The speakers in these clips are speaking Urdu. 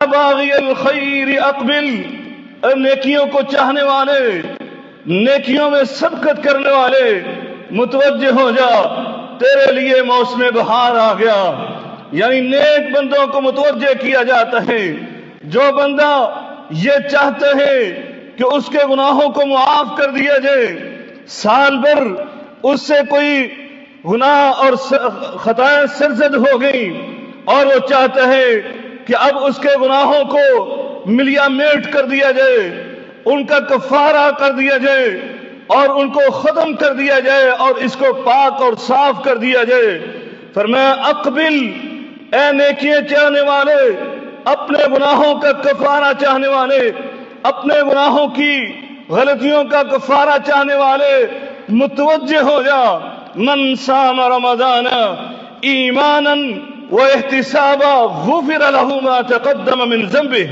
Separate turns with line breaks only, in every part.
باغی الخیر اقبل، نیکیوں کو چاہنے والے، نیکیوں میں سبقت کرنے والے، متوجہ ہو جا، تیرے لیے موسم بہار آ گیا۔ یعنی نیک بندوں کو متوجہ کیا جاتا ہے۔ جو بندہ یہ چاہتا ہے کہ اس کے گناہوں کو معاف کر دیا جائے، سال بھر اس سے کوئی گناہ اور خطائیں سرزد ہو گئی، اور وہ چاہتا ہے کہ اب اس کے گناہوں کو ملیا میٹ کر دیا جائے، ان کا کفارہ کر دیا جائے، اور ان کو ختم کر دیا جائے، اور اس کو پاک اور صاف کر دیا جائے۔ فرمایا اقبل، اے نیکیاں چاہنے والے، اپنے گناہوں کا کفارہ چاہنے والے، اپنے گناہوں کی غلطیوں کا کفارہ چاہنے والے، متوجہ ہو جا۔ من صام رمضان ایمانا واحتسابا غفر له ما تقدم من ذنبه۔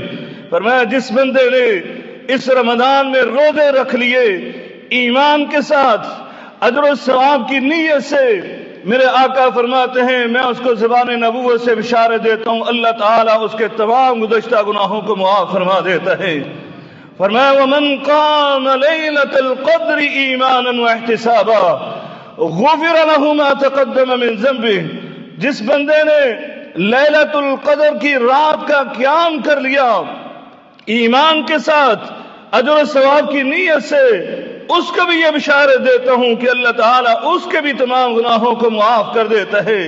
فرمایا جس بندے نے اس رمضان میں روزے رکھ لیے ایمان کے ساتھ، اجر و ثواب کی نیت سے، میرے آقا فرماتے ہیں میں اس کو زبان نبوت سے بشارت دیتا ہوں، اللہ تعالیٰ اس کے تمام گزشتہ گناہوں کو معاف فرما دیتا ہے۔ فرمایا ومن قام لیلۃ القدر ایمانا واحتسابا غفر له ما تقدم من ذنبه۔ جس بندے نے لیلۃ القدر کی رات کا قیام کر لیا ایمان کے ساتھ، اجر و ثواب کی نیت سے، اس کو بھی یہ بشارت دیتا ہوں کہ اللہ تعالیٰ اس کے بھی تمام گناہوں کو معاف کر دیتا ہے۔